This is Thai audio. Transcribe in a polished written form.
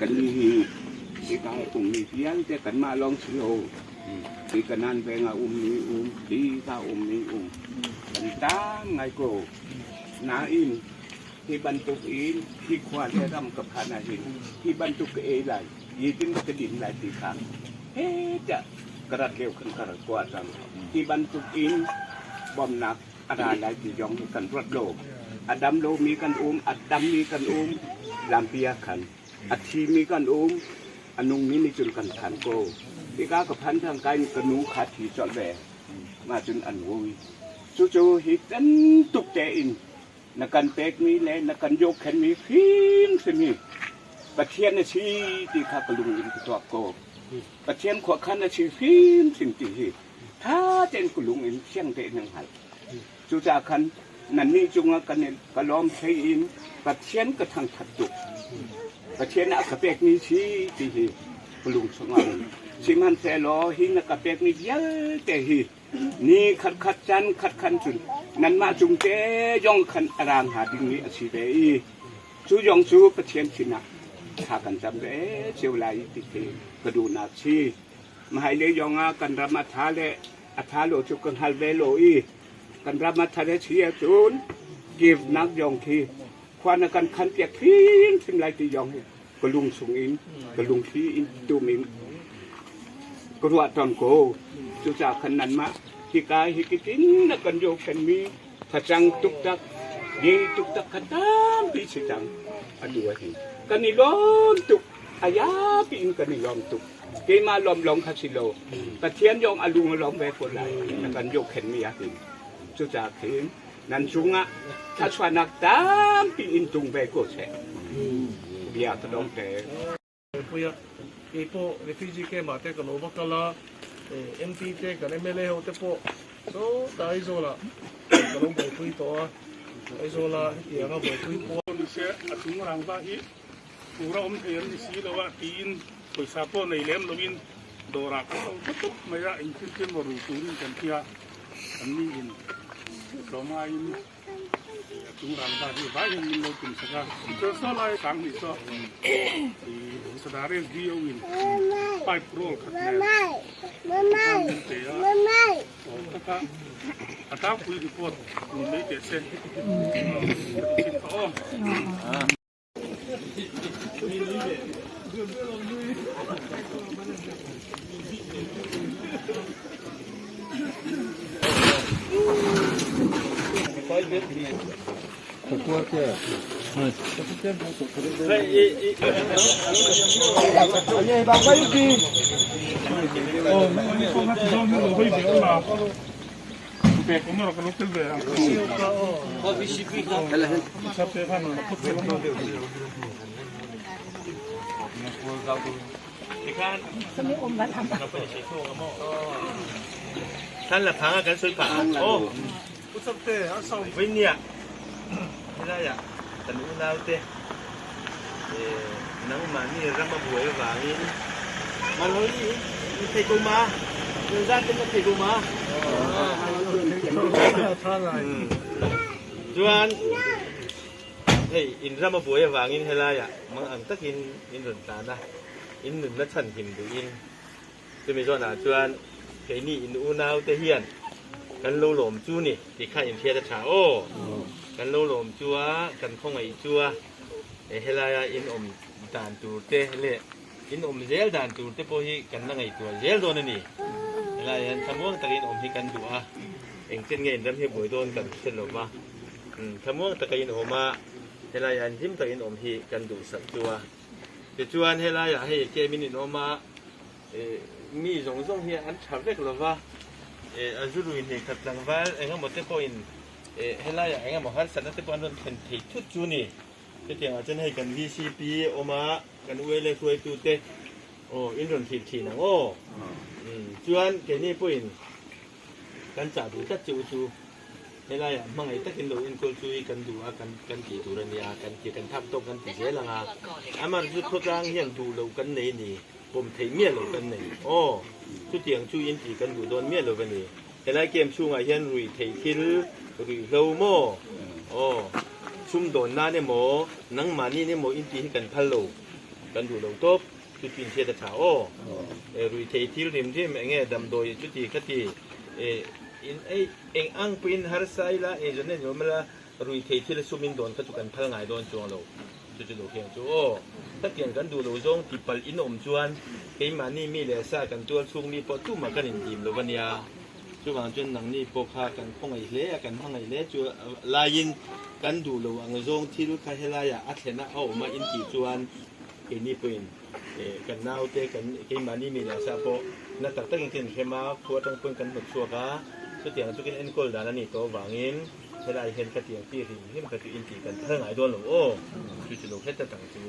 กันนี่ที่กายอุ้มนี่เพียงแต่กันมาลองเชียวที่กันนั่นเป็นอุ้มนี่อุ้มที่ถ้าอุ้มนี่อุ้มกันตั้งไงโกนาอินที่บรรทุกอินที่ควานได้รำกับพานาหินที่บรรทุกเอไหลยีจึงกระดิ่งไหลตีขางเฮ้จะกระเกลียวขันกระกวาดรังที่บรรทุกอินบอมหนักอะไรไหลตียองกันรถโลกอดัมโลมีกันอุ้มอดัมมีกันอุ้มลำเปียขันอัฐีมีกันอุ้มอนุงนี้มีจุดกันขันโกที่ก้ากับพันทางกายกระนูขาถีจอดแหวมาจนอันวุยจู่ๆฮิตันตุกเจอินนักการเปกมีเลยนักการยกแขนมีพิมพ์สิมีประเทียนชีที่ข้ากระลุงอินตัวโกประเทียนขวดขันชีพิมพ์สิ่งที่ถ้าเจนกระลุงอินเชียงเตะนังหันจู่ๆขันนั่นนี่จุงกันเนี่ยกระล้อมใช้อินประเทียนกระทั่งถัดจุกประเทียนนักเปกมีชีที่กระลุงสงวนชิมันเซลหินักเปกมีเยอะแต่ฮีนี่ขัดจันขัดขันจุนนั่นมาจุงเจยองขันอารามหาดิ่งนี้อสิเบยจูยองจูประเทียนชินะถ้ากันจำเบเชียวไลติเตกระดูนาชีมาให้เลยยองอากันรามาทาเลอัฐาโลจุกันฮัลเบโลอีกันรามาทาเลเชียจูนกีบนักยองทีควานกันขันเปียกทิ้งทิ้งไลติยองกระลุงสุงอินกระลุงทีอินตูมินกรัวตอนโกจูจ่าขันนันมาฮิกายฮิกินนักกันโยกันมีถ้าจังตุกตักยีตุกตักขันตามปีสิจังอดีวะเห็นกันนี่ล้อมตุกอายาปีนกันนี่ล้อมตุกเกมาล้อมล้อมคาสิโลตะเทียนยองอลุงล้อมแวกคนไหลนักกันโยกันมีอะไรจูจ่าเห็นนั่นจุงอ่ะถ้าชวนนักตามปีนตุงแวกโกเชเบียร์ตะดองแต่ipo refugee ke mate ka loba kala MP te ka MLA ho te po so dai zola ka long bai pui to ai zola ya ga bai pui po ni se atung rang ba hi pura theian ni si lo wa tin poisa po nei lem lovin dora ka to mai ra in kin mo ru tu ni kan tia an ni in lo ma in atung rang ba hi ba yin min lo kin sa ka so so lai sang ni so Sedaris dia win, pipe roll kat ni. Oh, kata kui report, ni make it sen. Oh. Anh ơi, bằng bao nhiêu? Ini kau nak jual ni lebih dia lah. Bek umur aku lokal bek. Sampai kan aku cakap. ikan semi om ban ham ka pa shi so ka mo tan la phang kan sui pa oh usap te asau vin ya ila ya tan u nau te nang ma ni rama buai wangin man hoi ni thei ko ma người ra tên thầy cô mà chuan hey in rama buai wangin helaya mang ang takin in run ta na in nun na chan him du inจะมีส่วนอ่ะชวนไอ้นี่อินอูนาวเตเฮียนกันโลหลมจูนี่ที่ข้าอินเทียตชาโอกันโลหลมจัวกันคงไอจัวไอเฮลายอินอมด่านตูเตเล่อินอมเจลด่านตูเตโพฮีกันนั่งไอตัวเจลโดนนี่เฮลายทำม่วงตะกินอมฮีกันดูอ่ะเองเช่นไงเริ่มเฮบวยโดนกันเช่นหรอวะทำม่วงตะกินอมมาเฮลายจิ้มตะกินอมฮีกันดูสักจัวจะชวนเฮลายให้เจมินินอมมามีสองสองเฮียอันชาวเล็กหรอวะอาจุรุยนี่ขัดหลังว่าเองก็หมดเตปอินเฮล่าอย่างเองก็หมดฮัลสันเตปอันนั้นเป็นที่ทุกจูนี่ที่เดียวอาจจะให้กัน VCP ออกมากันเวลคุยตูเตโอ้อินโดนทีนะโอ้จวนแกนี่ปุ่นกันจับดูจัดจูเฮล่าอย่างมั่งไอ้ตะกินโดอินโกลจูกันดูกันกี่ตัวเนี่ยกันกี่กันทับตรงกันตีเจลังอ่ะอามันจุดโคตรเฮียนดูเรากันนี่ผมเทียเมียเรากันนี่โอ้ชุดเตียงชูยินตีกันดูโดนเมียเรากันนี่แต่ละเกมชูงาเฮียนรุยเทียคิลรุยเลวโมโอ้ชุ่มโดนหน้าเนี่ยโมนังมานี่เนี่ยโมอินตีให้กันพัลโล กันดูเราตบจุดจีนเชียร์เช้ารุยเททิลริมที่แม่เงี้ยดำโดยจุดจีคติอินเองอังปินฮาร์ไซละจนเนี่ยโยมละรุยเททิลสุมินโดนก็จุกันพลังงานโดนจวงเราจุดเราเพียงจูถ้าเกี่ยงกันดูเราจงติปัลอินอมจวนเกี่ยมานี่มีเลซ่ากันจวนช่วงนี้พอตู้มากันอินดีมเราวันนี้จวนจนหนังนี่พอพากันพงไอเล่กันพงไอเล่จวนลายินกันดูเราอังจงที่รู้ใครให้ลายอัดเห็นนะเอามาอินตีจวนเกี่ยนี่เป็นกันน่าเตะกันเกี่ยมานี่มีเลซ่าพอนักตักตั้งจริงๆเข้ามาพัวตั้งเพิ่งกันหมดชัวร์ก็สุดที่สุดกินเอ็นโกลดานานี่ตัววางินเวลาเห็นกระเทียมที่ริมเห็นกระเทียมตีกันเท่าไหร่โดนหรอโอ้จุดๆเราแค่จะตั้งจู